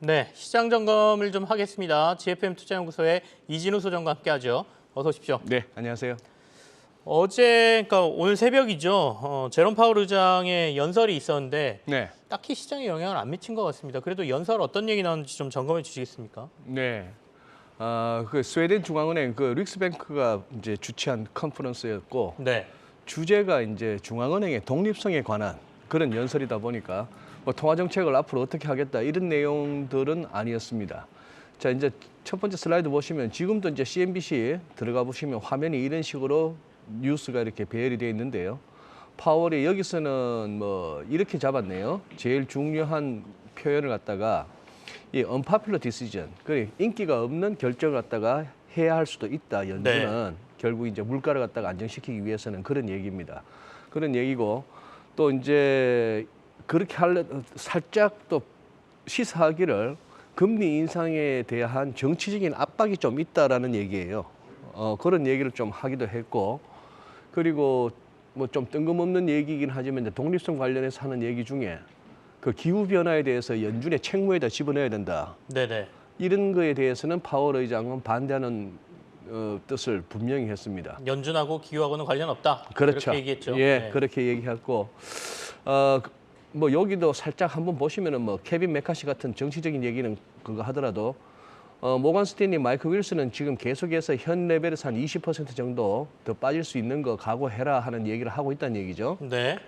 네, 시장 점검을 좀 하겠습니다. GFM 투자연구소의 이진우 소장과 함께하죠. 어서 오십시오. 네, 안녕하세요. 그러니까 오늘 새벽이죠. 제롬 파월 의장의 연설이 있었는데 네, 딱히 시장에 영향을 안 미친 것 같습니다. 그래도 연설 어떤 얘기 나왔는지 좀 점검해 주시겠습니까? 네. 그 스웨덴 중앙은행 그 릭스뱅크가 이제 주최한 컨퍼런스였고 네, 주제가 이제 중앙은행의 독립성에 관한 그런 연설이다 보니까 뭐 통화 정책을 앞으로 어떻게 하겠다 이런 내용들은 아니었습니다. 자, 이제 첫 번째 슬라이드 보시면 지금도 이제 CNBC 들어가 보시면 화면이 이런 식으로 뉴스가 이렇게 배열이 되어 있는데요. 파월이 여기서는 뭐 이렇게 잡았네요. 제일 중요한 표현을 갖다가 이 unpopular decision, 그 인기가 없는 결정을 갖다가 해야 할 수도 있다. 연준은 결국 이제 물가를 갖다가 안정시키기 위해서는 그런 얘기입니다. 그런 얘기고 또 이제 그렇게 살짝 또 시사하기를 금리 인상에 대한 정치적인 압박이 좀 있다라는 얘기예요. 그런 얘기를 좀 하기도 했고 그리고 뭐 좀 뜬금없는 얘기이긴 하지만 이제 독립성 관련해서 하는 얘기 중에 그 기후 변화에 대해서 연준의 책무에다 집어넣어야 된다. 네네. 이런 거에 대해서는 파월 의장은 반대하는 뜻을 분명히 했습니다. 연준하고 기후하고는 관련 없다. 그렇죠. 그렇게 얘기했죠. 예, 네. 그렇게 얘기했고 뭐 여기도 살짝 한번 보시면은 뭐 케빈 메카시 같은 정치적인 얘기는 그거 하더라도 모건 스탠리, 마이크 윌슨은 지금 계속해서 현 레벨에서 한 20% 정도 더 빠질 수 있는 거 각오해라 하는 얘기를 하고 있다는 얘기죠. 네.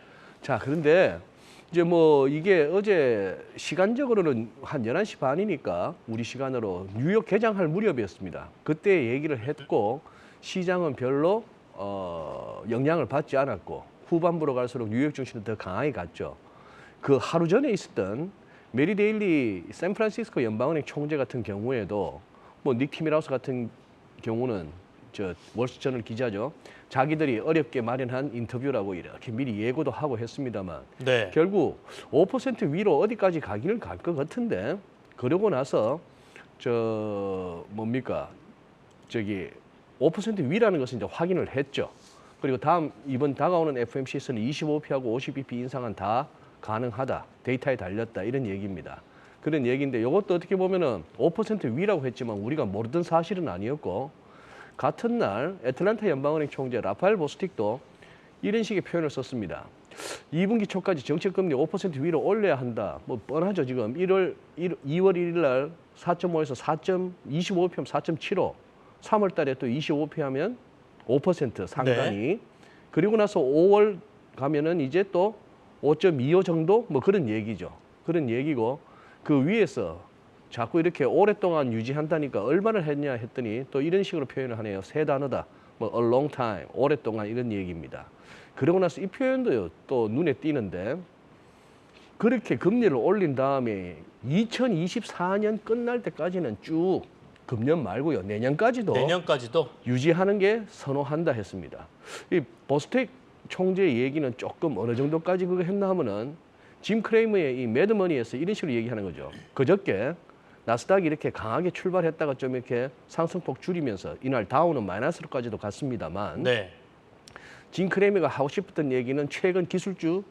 자, 그런데 이제 뭐 이게 어제 시간적으로는 한 11시 반이니까 우리 시간으로 뉴욕 개장할 무렵이었습니다. 그때 얘기를 했고 시장은 별로 영향을 받지 않았고 후반부로 갈수록 뉴욕 증시는 더 강하게 갔죠. 그 하루 전에 있었던 메리 데일리 샌프란시스코 연방은행 총재 같은 경우에도 뭐 닉 티밀하우스 같은 경우는 저 월스트리트저널 기자죠. 자기들이 어렵게 마련한 인터뷰라고 이렇게 미리 예고도 하고 했습니다만 네. 결국 5% 위로 어디까지 가기는 갈 것 같은데 그러고 나서 저 뭡니까 저기 5% 위라는 것은 이제 확인을 했죠. 그리고 이번 다가오는 FOMC에서는 25p하고 50bp 인상은 다 가능하다. 데이터에 달렸다. 이런 얘기입니다. 그런 얘기인데 이것도 어떻게 보면은 5% 위라고 했지만 우리가 모르던 사실은 아니었고 같은 날 애틀랜타 연방은행 총재 라파엘 보스틱도 이런 식의 표현을 썼습니다. 2분기 초까지 정책금리 5% 위로 올려야 한다. 뭐 뻔하죠. 지금 2월 1일 날 4.5에서 4.25%하면 4.75, 3월 달에 또 25% 하면 5% 상단이. 네. 그리고 나서 5월 가면은 이제 또 5.25 정도 뭐 그런 얘기죠. 그런 얘기고 그 위에서 자꾸 이렇게 오랫동안 유지한다니까 얼마나 했냐 했더니 또 이런 식으로 표현을 하네요. 세 단어다. 뭐 a long time, 오랫동안 이런 얘기입니다. 그러고 나서 이 표현도요. 또 눈에 띄는데 그렇게 금리를 올린 다음에 2024년 끝날 때까지는 쭉 금년 말고요. 내년까지도 유지하는 게 선호한다 했습니다. 이 보스텍 총재의 얘기는 조금 어느 정도까지 그거 했나 하면은 짐 크레이머의 이 매드머니에서 이런 식으로 얘기하는 거죠. 그저께 나스닥이 이렇게 강하게 출발했다가 좀 이렇게 상승폭 줄이면서 이날 다우는 마이너스로까지도 갔습니다만 네. 짐 크레이머가 하고 싶었던 얘기는 최근 기술주가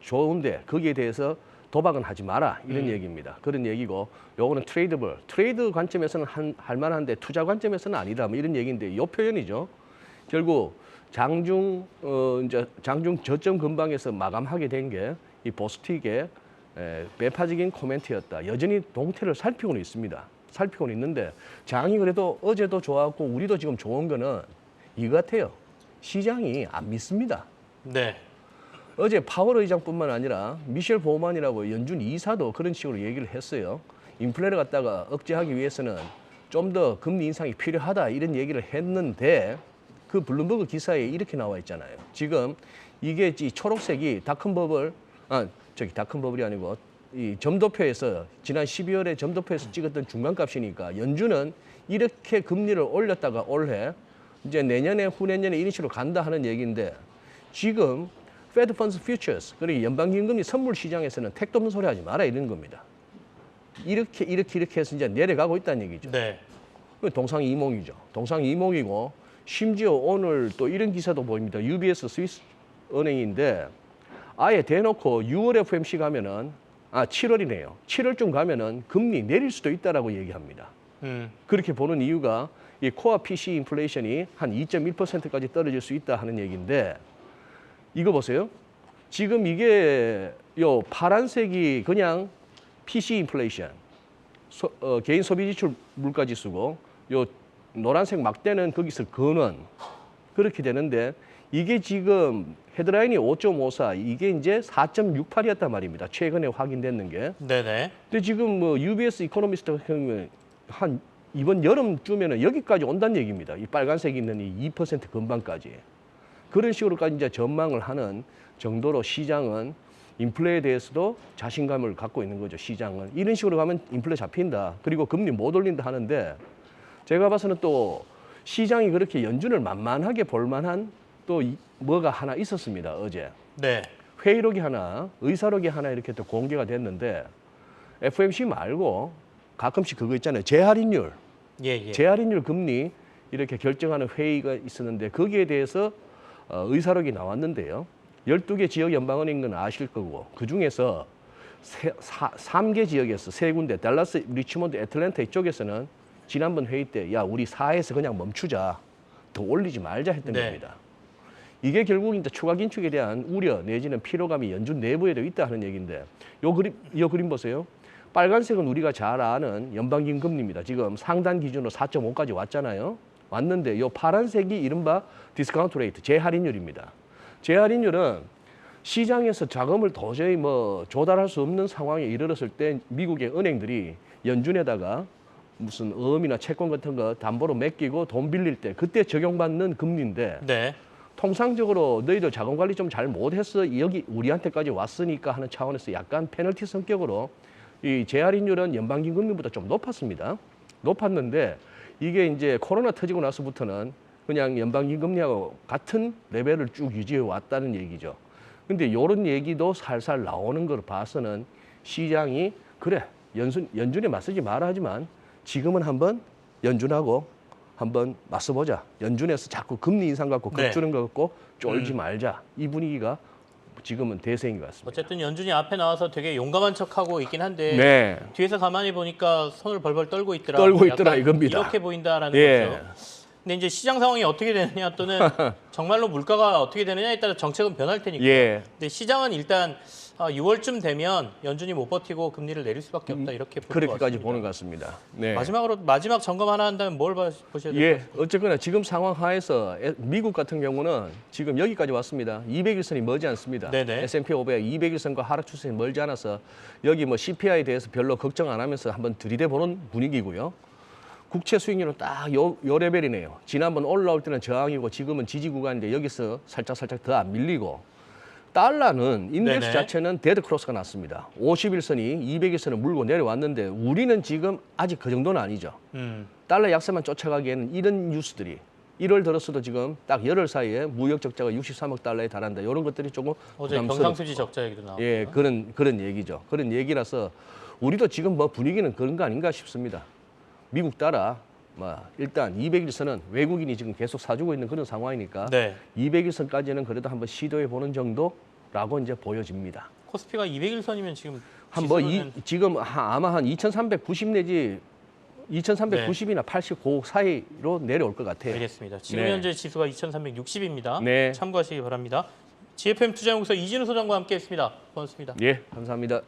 좋은데 거기에 대해서 도박은 하지 마라 이런 얘기입니다. 그런 얘기고 요거는 트레이드 관점에서는 할 만한데 투자 관점에서는 아니다 뭐 이런 얘기인데 요 표현이죠. 결국 장중 저점 근방에서 마감하게 된 게 이 보스틱의 매파적인 코멘트였다. 여전히 동태를 살피고는 있습니다. 살피고는 있는데 장이 그래도 어제도 좋았고 우리도 지금 좋은 거는 이거 같아요. 시장이 안 믿습니다. 네. 어제 파월 의장뿐만 아니라 미셸 보우만이라고 연준 이사도 그런 식으로 얘기를 했어요. 인플레를 갖다가 억제하기 위해서는 좀 더 금리 인상이 필요하다 이런 얘기를 했는데 그 블룸버그 기사에 이렇게 나와 있잖아요. 지금 이게 이 초록색이 다큰버블이 아니고 이 점도표에서 지난 12월에 점도표에서 찍었던 중간값이니까 연준은 이렇게 금리를 올렸다가 올해 이제 내년에 후내년에 이런 식으로 간다 하는 얘기인데 지금 Fed Funds Futures 그리고 연방기금리 선물 시장에서는 택도 없는 소리 하지 마라 이런 겁니다. 이렇게 해서 이제 내려가고 있다는 얘기죠. 네. 동상이몽이죠. 동상이몽이고 심지어 오늘 또 이런 기사도 보입니다. UBS 스위스 은행인데 아예 대놓고 6월 FOMC 가면은 7월이네요. 7월쯤 가면은 금리 내릴 수도 있다라고 얘기합니다. 그렇게 보는 이유가 이 코어 PC 인플레이션이 한 2.1%까지 떨어질 수 있다 하는 얘기인데 이거 보세요. 지금 이게 요 파란색이 그냥 PC 인플레이션, 개인 소비 지출 물가 지수고 요 노란색 막대는 거기서 근원 그렇게 되는데 이게 지금 헤드라인이 5.54 이게 이제 4.68이었단 말입니다. 최근에 확인됐는 게. 네네. 근데 지금 뭐 UBS 이코노미스트 같은 경우에 한 이번 여름쯤에는 여기까지 온다는 얘기입니다. 이 빨간색 있는 이 2% 근방까지. 그런 식으로까지 이제 전망을 하는 정도로 시장은 인플레에 대해서도 자신감을 갖고 있는 거죠. 시장은. 이런 식으로 가면 인플레 잡힌다. 그리고 금리 못 올린다 하는데 제가 봐서는 또 시장이 그렇게 연준을 만만하게 볼 만한 또 뭐가 하나 있었습니다. 어제. 네. 회의록이 하나, 의사록이 하나 이렇게 또 공개가 됐는데 FOMC 말고 가끔씩 그거 있잖아요. 재할인율. 예. 재할인율 금리 이렇게 결정하는 회의가 있었는데 거기에 대해서 의사록이 나왔는데요. 12개 지역 연방은행인 건 아실 거고 그중에서 3개 지역에서 3군데 달라스, 리치몬드, 애틀랜타 이쪽에서는 지난번 회의 때 야 우리 4에서 그냥 멈추자. 더 올리지 말자 했던 겁니다. 이게 결국 이제 추가 긴축에 대한 우려 내지는 피로감이 연준 내부에도 있다 하는 얘기인데 요 그림 보세요. 빨간색은 우리가 잘 아는 연방기금 금리입니다. 지금 상단 기준으로 4.5까지 왔잖아요. 왔는데 요 파란색이 이른바 디스카운트 레이트, 재할인율입니다. 재할인율은 시장에서 자금을 도저히 뭐 조달할 수 없는 상황에 이르렀을 때 미국의 은행들이 연준에다가 무슨 어음이나 채권 같은 거 담보로 맡기고 돈 빌릴 때 그때 적용받는 금리인데 네. 통상적으로 너희들 자금 관리 좀 잘 못했어 여기 우리한테까지 왔으니까 하는 차원에서 약간 페널티 성격으로 이 재할인율은 연방기금 금리보다 좀 높았습니다. 높았는데 이게 이제 코로나 터지고 나서부터는 그냥 연방기금 금리하고 같은 레벨을 쭉 유지해 왔다는 얘기죠. 근데 이런 얘기도 살살 나오는 걸 봐서는 시장이 그래 연준에 맞서지 마라 하지만 지금은 한번 연준하고 한번 맞서보자. 연준에서 자꾸 금리 인상 갖고 겁주는 거 갖고 쫄지 말자. 이 분위기가 지금은 대세인 것 같습니다. 어쨌든 연준이 앞에 나와서 되게 용감한 척하고 있긴 한데 네. 뒤에서 가만히 보니까 손을 벌벌 떨고 있더라. 떨고 있더라 이겁니다. 이렇게 보인다라는 예. 거죠. 근데 이제 시장 상황이 어떻게 되느냐 또는 정말로 물가가 어떻게 되느냐에 따라 정책은 변할 테니까. 예. 근데 시장은 일단 6월쯤 되면 연준이 못 버티고 금리를 내릴 수밖에 없다 이렇게 보는 것 그렇게까지 같습니다. 보는 것 같습니다. 네. 마지막 점검 하나 한다면 뭘 보셔야 될까요? 예, 어쨌거나 지금 상황 하에서 미국 같은 경우는 지금 여기까지 왔습니다. 200일선이 멀지 않습니다. 네네. S&P 500 200일선과 하락 추세는 멀지 않아서 여기 뭐 CPI에 대해서 별로 걱정 안 하면서 한번 들이대보는 분위기고요. 국채 수익률은 딱 요 레벨이네요. 지난번 올라올 때는 저항이고 지금은 지지 구간인데 여기서 살짝 더 안 밀리고 달러는 인덱스 네네. 자체는 데드 크로스가 났습니다. 50일선이 200일선을 물고 내려왔는데 우리는 지금 아직 그 정도는 아니죠. 달러 약세만 쫓아가기에는 이런 뉴스들이 1월 들어서도 지금 딱 열흘 사이에 무역 적자가 63억 달러에 달한다. 이런 것들이 조금 어제 부담스럽고. 경상수지 적자 얘기도 나오고. 예, 그런 얘기죠. 그런 얘기라서 우리도 지금 뭐 분위기는 그런 거 아닌가 싶습니다. 미국 따라 일단 200일선은 외국인이 지금 계속 사주고 있는 그런 상황이니까 네. 200일선까지는 그래도 한번 시도해 보는 정도라고 이제 보여집니다. 코스피가 200일선이면 지금 지금 아마 한 2,390 내지 2,390이나 89 사이로 내려올 것 같아요. 알겠습니다. 지금 네. 현재 지수가 2,360입니다. 네. 참고하시기 바랍니다. GFM 투자연구소 이진우 소장과 함께했습니다. 고맙습니다. 예, 감사합니다.